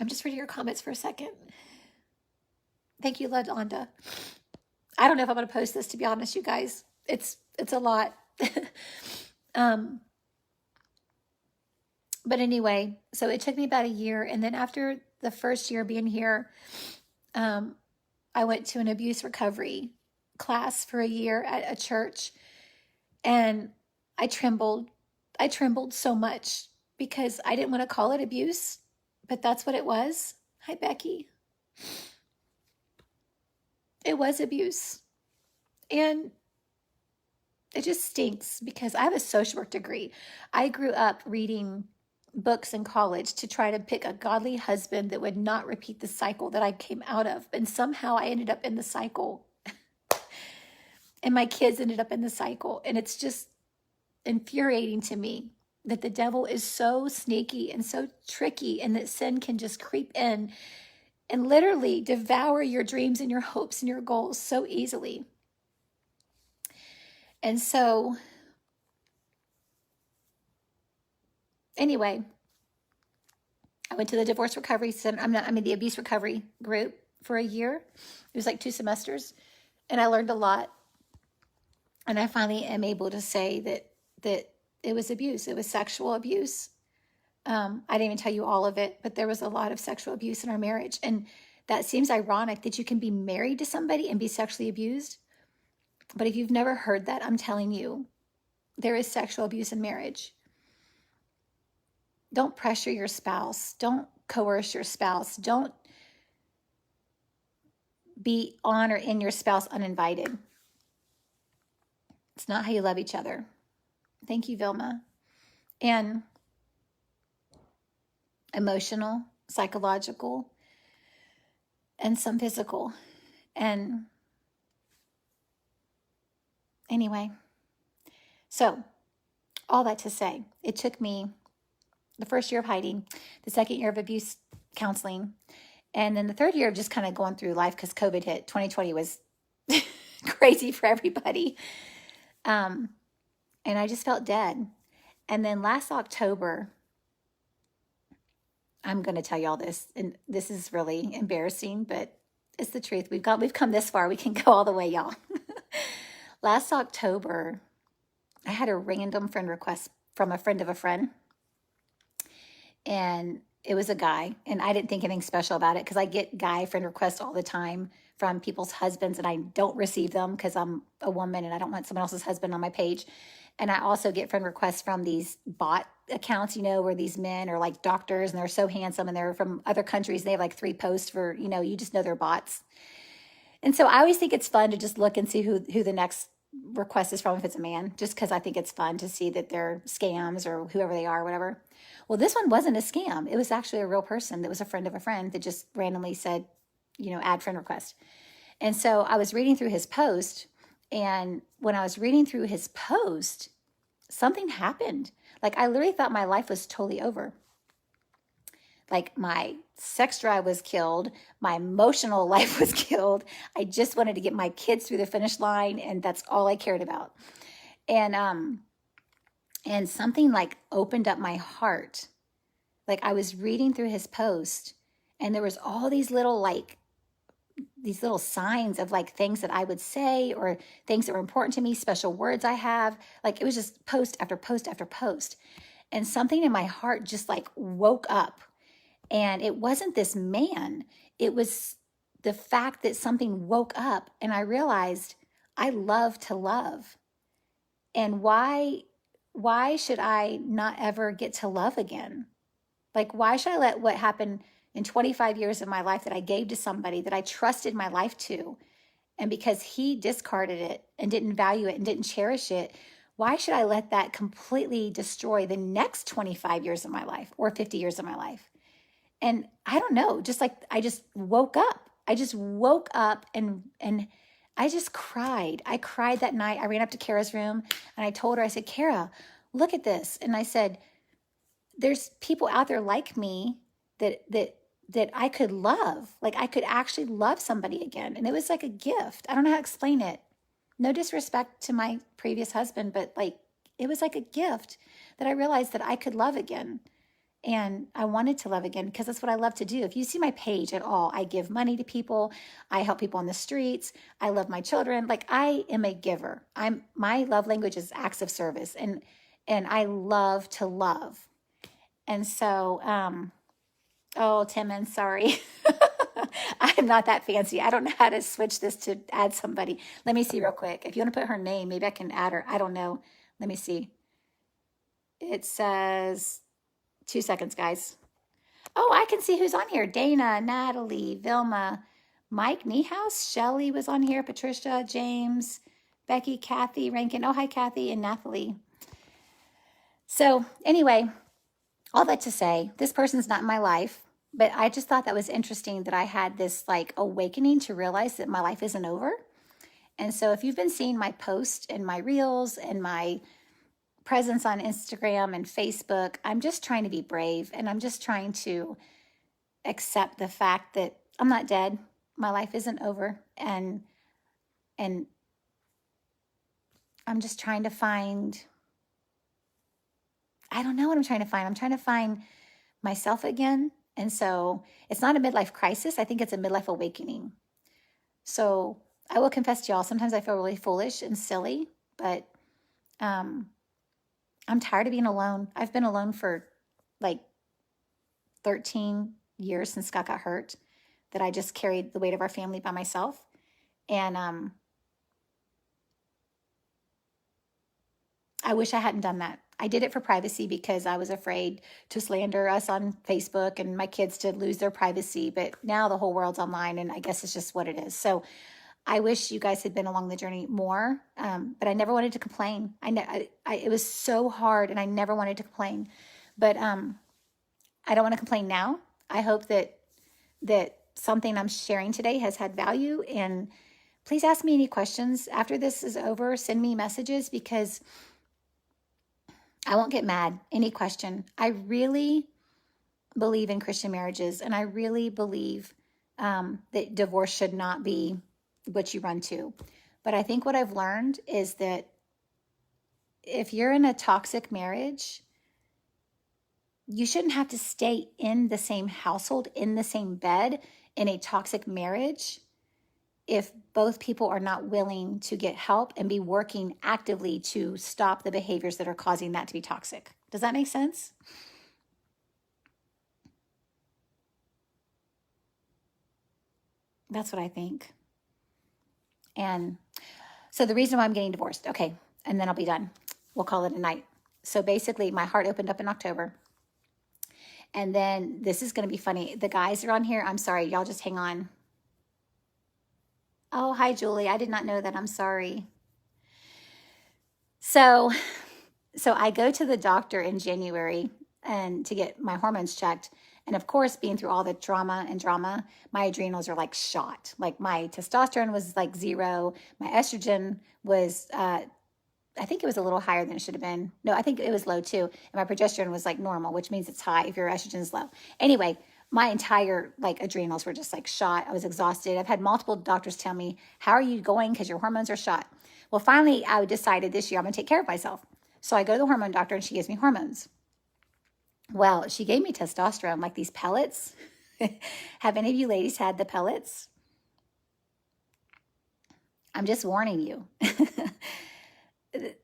I'm just reading your comments for a second. Thank you, LaDonda. I don't know if I'm going to post this, to be honest, you guys. It's a lot. But anyway, so it took me about a year. And then after the first year being here, I went to an abuse recovery class for a year at a church. And I trembled. I trembled so much because I didn't want to call it abuse, but that's what it was. Hi, Becky. It was abuse. And it just stinks because I have a social work degree. I grew up reading books in college to try to pick a godly husband that would not repeat the cycle that I came out of. And somehow I ended up in the cycle. And my kids ended up in the cycle. And it's just infuriating to me that the devil is so sneaky and so tricky and that sin can just creep in and literally devour your dreams and your hopes and your goals so easily. And so, anyway, I went to the divorce recovery center. The abuse recovery group for a year. It was like 2 semesters, and I learned a lot. And I finally am able to say that it was abuse. It was sexual abuse. I didn't even tell you all of it, but there was a lot of sexual abuse in our marriage. And that seems ironic that you can be married to somebody and be sexually abused. But if you've never heard that, I'm telling you, there is sexual abuse in marriage. Don't pressure your spouse. Don't coerce your spouse. Don't be on or in your spouse uninvited. It's not how you love each other. Thank you, Vilma. And emotional, psychological, and some physical. And anyway, so all that to say, it took me the first year of hiding, the second year of abuse counseling, and then the third year of just kind of going through life because COVID hit. 2020 was crazy for everybody. And I just felt dead. And then last October, I'm going to tell you all this, and this is really embarrassing, but it's the truth. We've come this far. We can go all the way, y'all. Last October, I had a random friend request from a friend of a friend, and it was a guy, and I didn't think anything special about it because I get guy friend requests all the time from people's husbands, and I don't receive them because I'm a woman and I don't want someone else's husband on my page. And I also get friend requests from these bot accounts, where these men are like doctors and they're so handsome and they're from other countries. And they have like 3 posts for, you just know they're bots. And so I always think it's fun to just look and see who the next request is from if it's a man, just because I think it's fun to see that they're scams or whoever they are, whatever. Well, this one wasn't a scam. It was actually a real person that was a friend of a friend that just randomly said, add friend request. And so I was reading through his post, and when I was reading through his post, something happened. Like I literally thought my life was totally over. Like my sex drive was killed. My emotional life was killed. I just wanted to get my kids through the finish line, and that's all I cared about. And something like opened up my heart. Like I was reading through his post, and there was all these little signs of like things that I would say or things that were important to me, special words I have. Like it was just post after post after post. And something in my heart just like woke up. And it wasn't this man. It was the fact that something woke up, and I realized I love to love. And why should I not ever get to love again? Like, why should I let what happened in 25 years of my life that I gave to somebody that I trusted my life to, and because he discarded it and didn't value it and didn't cherish it, why should I let that completely destroy the next 25 years of my life or 50 years of my life? And I don't know, just like I just woke up. I just woke up and I just cried. I cried that night. I ran up to Kara's room and I told her, I said, Kara, look at this. And I said, there's people out there like me that I could love. Like I could actually love somebody again. And it was like a gift. I don't know how to explain it. No disrespect to my previous husband, but like it was like a gift that I realized that I could love again. And I wanted to love again because that's what I love to do. If you see my page at all, I give money to people. I help people on the streets. I love my children. Like I am a giver. My love language is acts of service, and I love to love. And so, oh, Timon, sorry. I'm not that fancy. I don't know how to switch this to add somebody. Let me see real quick. If you want to put her name, maybe I can add her. I don't know. Let me see. It says 2 seconds, guys. Oh, I can see who's on here. Dana, Natalie, Vilma, Mike Niehaus, Shelly was on here, Patricia, James, Becky, Kathy, Rankin. Oh, hi, Kathy and Nathalie. So anyway, all that to say, this person's not in my life, but I just thought that was interesting that I had this like awakening to realize that my life isn't over. And so if you've been seeing my posts and my reels and my presence on Instagram and Facebook, I'm just trying to be brave, and I'm just trying to accept the fact that I'm not dead. My life isn't over. And I'm just trying to find, I don't know what I'm trying to find. I'm trying to find myself again. And so it's not a midlife crisis. I think it's a midlife awakening. So I will confess to y'all, sometimes I feel really foolish and silly, but I'm tired of being alone. I've been alone for like 13 years since Scott got hurt, that I just carried the weight of our family by myself. And I wish I hadn't done that. I did it for privacy because I was afraid to slander us on Facebook and my kids to lose their privacy. But now the whole world's online, and I guess it's just what it is. So I wish you guys had been along the journey more, but I never wanted to complain. It was so hard, and I never wanted to complain. But I don't want to complain now. I hope that something I'm sharing today has had value. And please ask me any questions after this is over. Send me messages, because I won't get mad. Any question. I really believe in Christian marriages, and I really believe that divorce should not be what you run to. But I think what I've learned is that if you're in a toxic marriage, you shouldn't have to stay in the same household, in the same bed, in a toxic marriage, if both people are not willing to get help and be working actively to stop the behaviors that are causing that to be toxic. Does that make sense? That's what I think. And so the reason why I'm getting divorced, okay, and then I'll be done. We'll call it a night. So basically, my heart opened up in October. And then this is going to be funny. The guys are on here. I'm sorry. Y'all just hang on. Oh, hi, Julie. I did not know that. I'm sorry. So I go to the doctor in January and to get my hormones checked. And of course, being through all the drama, my adrenals are like shot. Like my testosterone was like 0. My estrogen was, I think it was a little higher than it should have been. No, I think it was low too. And my progesterone was like normal, which means it's high if your estrogen is low. Anyway, my entire like adrenals were just like shot. I was exhausted. I've had multiple doctors tell me, how are you going? Because your hormones are shot. Well, finally, I decided this year I'm going to take care of myself. So I go to the hormone doctor and she gives me hormones. Well, she gave me testosterone, like these pellets. Have any of you ladies had the pellets? I'm just warning you.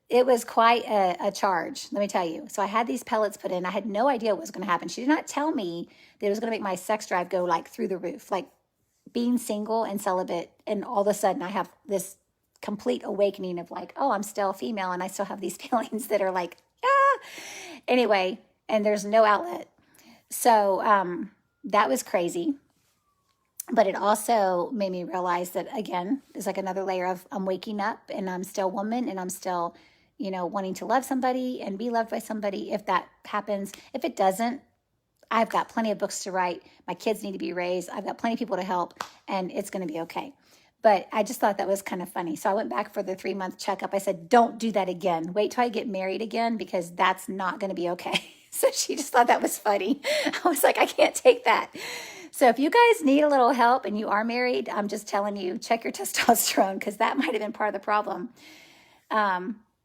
It was quite a charge, let me tell you. So I had these pellets put in. I had no idea what was going to happen. She did not tell me that it was going to make my sex drive go like through the roof, like being single and celibate. And all of a sudden I have this complete awakening of like, oh, I'm still female and I still have these feelings that are like, ah. Anyway, and there's no outlet. So that was crazy. But it also made me realize that, again, there's like another layer of I'm waking up and I'm still a woman and I'm still, wanting to love somebody and be loved by somebody if that happens. If it doesn't, I've got plenty of books to write. My kids need to be raised. I've got plenty of people to help, and it's going to be okay. But I just thought that was kind of funny. So I went back for the 3-month checkup. I said, don't do that again. Wait till I get married again, because that's not going to be okay. So she just thought that was funny. I was like, I can't take that. So if you guys need a little help and you are married, I'm just telling you, check your testosterone, because that might have been part of the problem.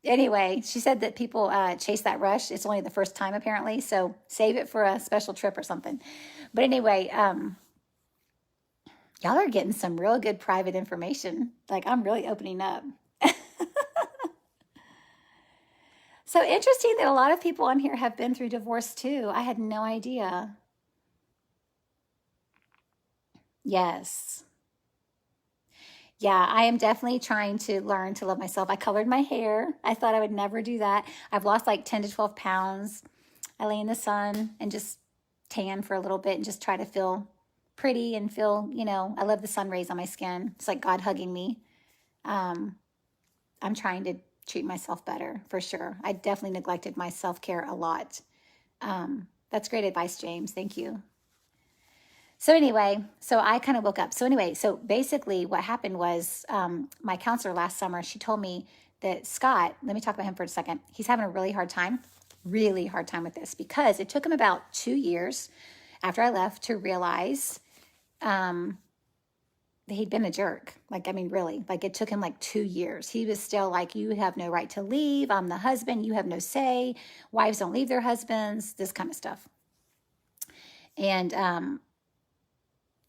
Anyway, she said that people chase that rush. It's only the first time, apparently. So save it for a special trip or something. But anyway, y'all are getting some real good private information. Like, I'm really opening up. So interesting that a lot of people on here have been through divorce too. I had no idea. Yes. Yeah, I am definitely trying to learn to love myself. I colored my hair. I thought I would never do that. I've lost like 10 to 12 pounds. I lay in the sun and just tan for a little bit and just try to feel pretty and feel, I love the sun rays on my skin. It's like God hugging me. I'm trying to treat myself better, for sure. I definitely neglected my self-care a lot. That's great advice, James. Thank you. So anyway, so I kind of woke up. So basically what happened was my counselor last summer, she told me that Scott, let me talk about him for a second. He's having a really hard time with this, because it took him about 2 years after I left to realize he'd been a jerk. Like, I mean, really, like it took him like 2 years. He was still like, you have no right to leave. I'm the husband. You have no say. Wives don't leave their husbands, this kind of stuff. And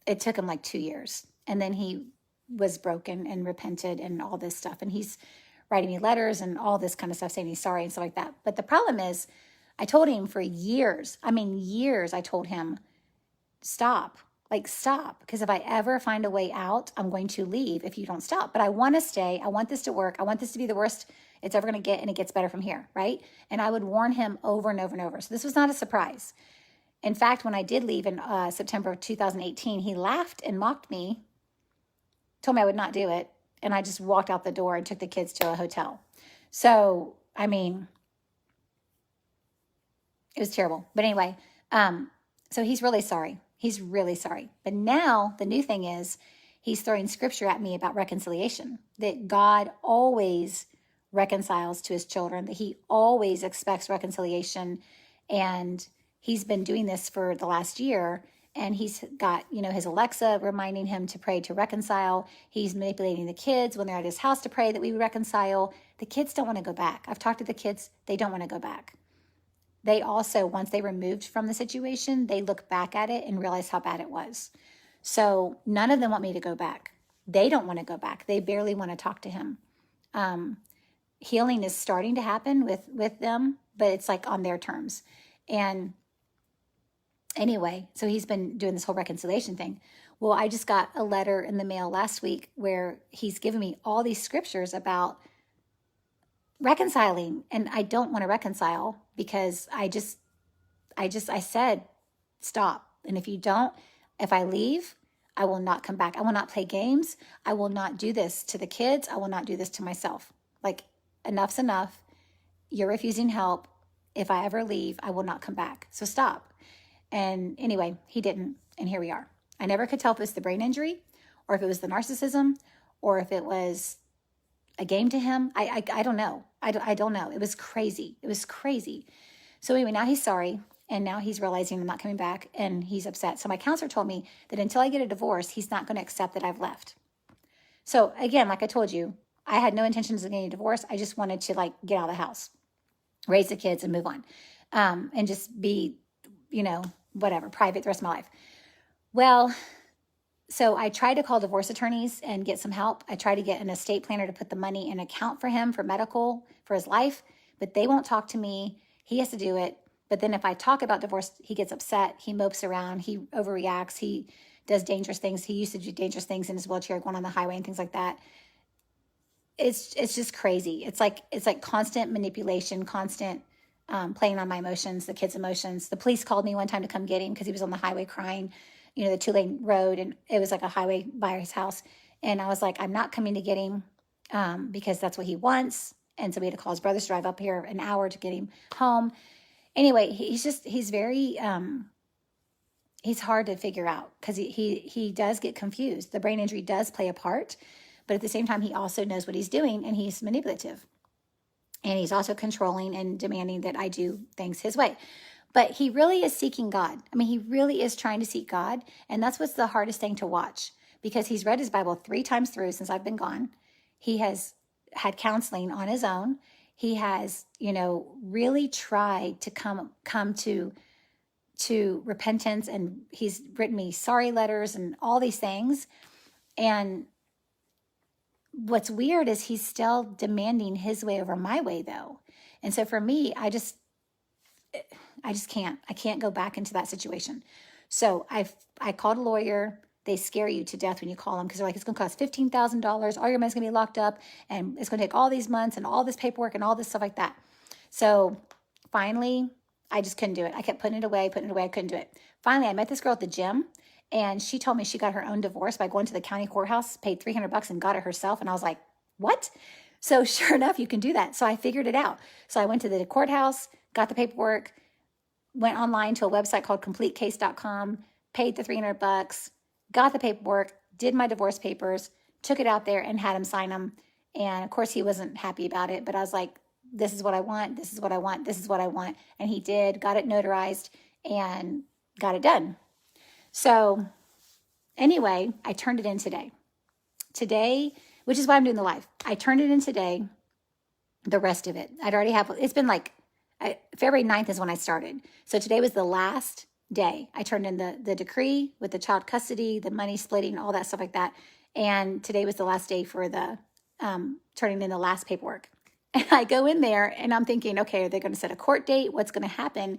it took him like 2 years. And then he was broken and repented and all this stuff. And he's writing me letters and all this kind of stuff saying he's sorry and stuff like that. But the problem is, I told him for years, I told him, stop. Like, stop. Because if I ever find a way out, I'm going to leave if you don't stop. But I want to stay. I want this to work. I want this to be the worst it's ever going to get, and it gets better from here, right? And I would warn him over and over and over. So this was not a surprise. In fact, when I did leave in September of 2018, he laughed and mocked me, told me I would not do it, and I just walked out the door and took the kids to a hotel. So, I mean, it was terrible. But anyway, so he's really sorry. He's really sorry. But now the new thing is he's throwing scripture at me about reconciliation, that God always reconciles to his children, that he always expects reconciliation. And he's been doing this for the last year. And he's got, his Alexa reminding him to pray to reconcile. He's manipulating the kids when they're at his house to pray that we reconcile. The kids don't want to go back. I've talked to the kids. They don't want to go back. They also, once they were removed from the situation, they look back at it and realize how bad it was. So none of them want me to go back. They don't want to go back. They barely want to talk to him. Healing is starting to happen with them, but it's like on their terms. And anyway, so he's been doing this whole reconciliation thing. Well, I just got a letter in the mail last week where he's given me all these scriptures about reconciling, and I don't want to reconcile because I said stop. And if I leave, I will not come back. I will not play games. I will not do this to the kids. I will not do this to myself. Like, enough's enough. You're refusing help. If I ever leave, I will not come back. So stop. And anyway, he didn't. And here we are. I never could tell if it was the brain injury or if it was the narcissism or if it was a game to him. I don't know. I don't know. It was crazy. It was crazy. So anyway, now he's sorry. And now he's realizing I'm not coming back and he's upset. So my counselor told me that until I get a divorce, he's not going to accept that I've left. So again, like I told you, I had no intentions of getting a divorce. I just wanted to get out of the house, raise the kids and move on. And just be, whatever, private the rest of my life. Well, so I tried to call divorce attorneys and get some help. I tried to get an estate planner to put the money in an account for him for medical, for his life, but they won't talk to me. He has to do it. But then if I talk about divorce, he gets upset. He mopes around. He overreacts. He does dangerous things. He used to do dangerous things in his wheelchair going on the highway and things like that. It's just crazy. It's like constant manipulation, constant playing on my emotions, the kids' emotions. The police called me one time to come get him because he was on the highway crying, the 2-lane road, and it was like a highway by his house. And I was like, I'm not coming to get him because that's what he wants. And so we had to call his brothers to drive up here an hour to get him home. Anyway, he's very, he's hard to figure out because he does get confused. The brain injury does play a part, but at the same time, he also knows what he's doing and he's manipulative. And he's also controlling and demanding that I do things his way. But he really is seeking God. I mean, he really is trying to seek God. And that's what's the hardest thing to watch because he's read his Bible 3 times through since I've been gone. He has had counseling on his own. He has, really tried to come to repentance, and he's written me sorry letters and all these things. And what's weird is he's still demanding his way over my way, though. And so for me, I just can't. I can't go back into that situation. So I called a lawyer. They scare you to death when you call them because they're like, it's going to cost $15,000. All your money's going to be locked up, and it's going to take all these months and all this paperwork and all this stuff like that. So finally, I just couldn't do it. I kept putting it away. I couldn't do it. Finally, I met this girl at the gym, and she told me she got her own divorce by going to the county courthouse, paid $300 and got it herself. And I was like, what? So sure enough, you can do that. So I figured it out. So I went to the courthouse, got the paperwork, went online to a website called completecase.com, paid the $300, got the paperwork, did my divorce papers, took it out there and had him sign them. And of course, he wasn't happy about it, but I was like, this is what I want. This is what I want. This is what I want. And he did, got it notarized and got it done. So Anyway, I turned it in today. Today, which is why I'm doing the live. I turned it in today, the rest of it. It's been like, February 9th is when I started. So today was the last day. I turned in the decree with the child custody, the money splitting, all that stuff like that. And today was the last day for the turning in the last paperwork. And I go in there and I'm thinking, okay, are they going to set a court date? What's going to happen?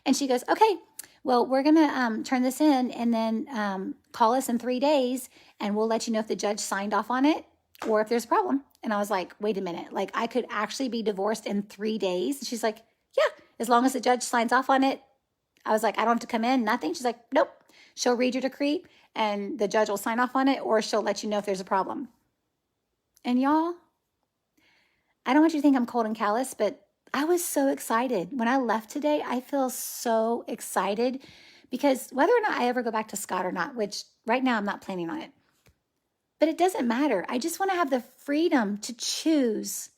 And she goes, okay, well, we're going to turn this in and then call us in 3 days and we'll let you know if the judge signed off on it or if there's a problem. And I was like, wait a minute, like I could actually be divorced in 3 days. She's like, yeah, as long as the judge signs off on it. I was like, I don't have to come in, nothing. She's like, nope. She'll read your decree and the judge will sign off on it or she'll let you know if there's a problem. And y'all, I don't want you to think I'm cold and callous, but I was so excited. When I left today, I feel so excited because whether or not I ever go back to Scott or not, which right now I'm not planning on it, but it doesn't matter. I just want to have the freedom to choose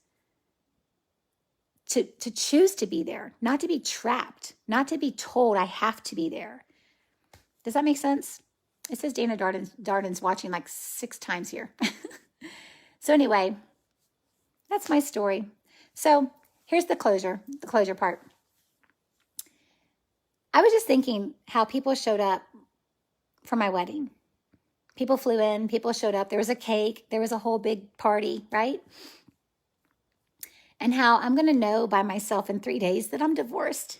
to choose to be there, not to be trapped, not to be told I have to be there. Does that make sense? It says Dana Darden's watching like 6 times here. So anyway, that's my story. So here's the closure part. I was just thinking how people showed up for my wedding. People flew in, people showed up. There was a cake. There was a whole big party, right? And how I'm going to know by myself in 3 days that I'm divorced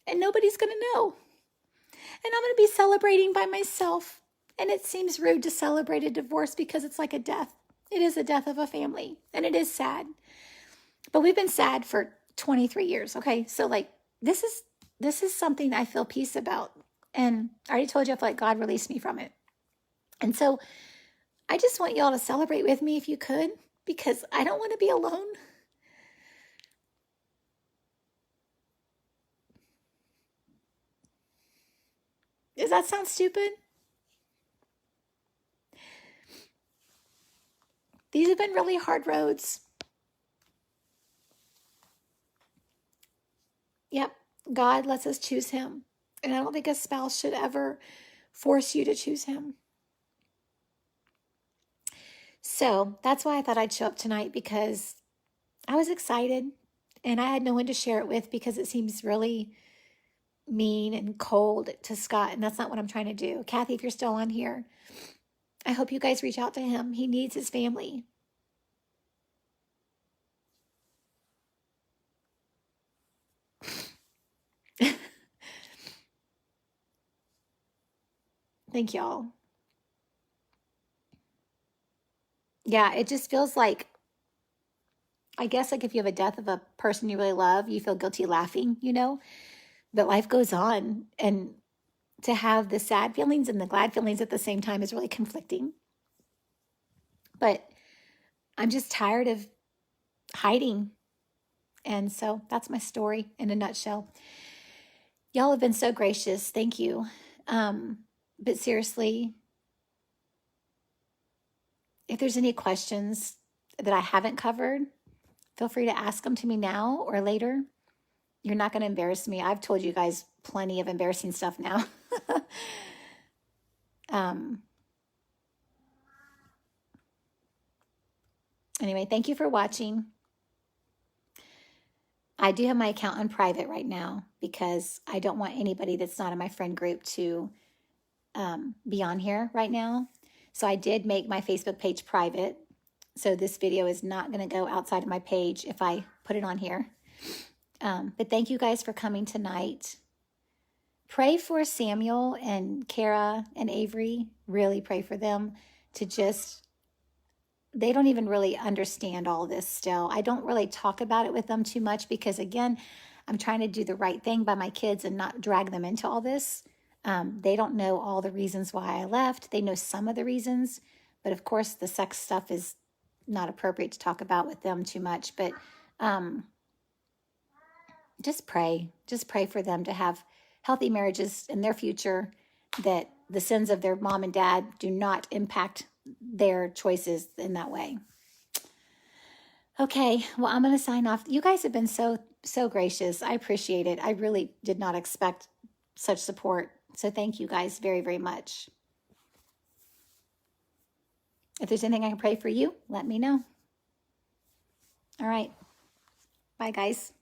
and nobody's going to know. And I'm going to be celebrating by myself. And it seems rude to celebrate a divorce because it's like a death. It is a death of a family and it is sad. But we've been sad for 23 years. Okay. So like, this is something I feel peace about. And I already told you, I feel like God released me from it. And so I just want y'all to celebrate with me if you could, because I don't want to be alone. Does that sound stupid? These have been really hard roads. Yep. God lets us choose him. And I don't think a spouse should ever force you to choose him. So that's why I thought I'd show up tonight, because I was excited and I had no one to share it with because it seems really mean and cold to Scott. And that's not what I'm trying to do. Kathy, if you're still on here, I hope you guys reach out to him. He needs his family. Thank y'all. Yeah, it just feels like, I guess like if you have a death of a person you really love, you feel guilty laughing, but life goes on. And to have the sad feelings and the glad feelings at the same time is really conflicting. But I'm just tired of hiding. And so that's my story in a nutshell. Y'all have been so gracious. Thank you. But seriously, if there's any questions that I haven't covered, feel free to ask them to me now or later. You're not going to embarrass me. I've told you guys plenty of embarrassing stuff now. Anyway, thank you for watching. I do have my account on private right now because I don't want anybody that's not in my friend group to be on here right now. So I did make my Facebook page private. So this video is not going to go outside of my page if I put it on here. But thank you guys for coming tonight. Pray for Samuel and Kara and Avery. Really pray for them to they don't even really understand all this still. I don't really talk about it with them too much because, again, I'm trying to do the right thing by my kids and not drag them into all this. They don't know all the reasons why I left. They know some of the reasons, but of course the sex stuff is not appropriate to talk about with them too much. But just pray for them to have healthy marriages in their future, that the sins of their mom and dad do not impact their choices in that way. Okay, well, I'm going to sign off. You guys have been so gracious. I appreciate it. I really did not expect such support. So thank you guys very, very much. If there's anything I can pray for you, let me know. All right. Bye, guys.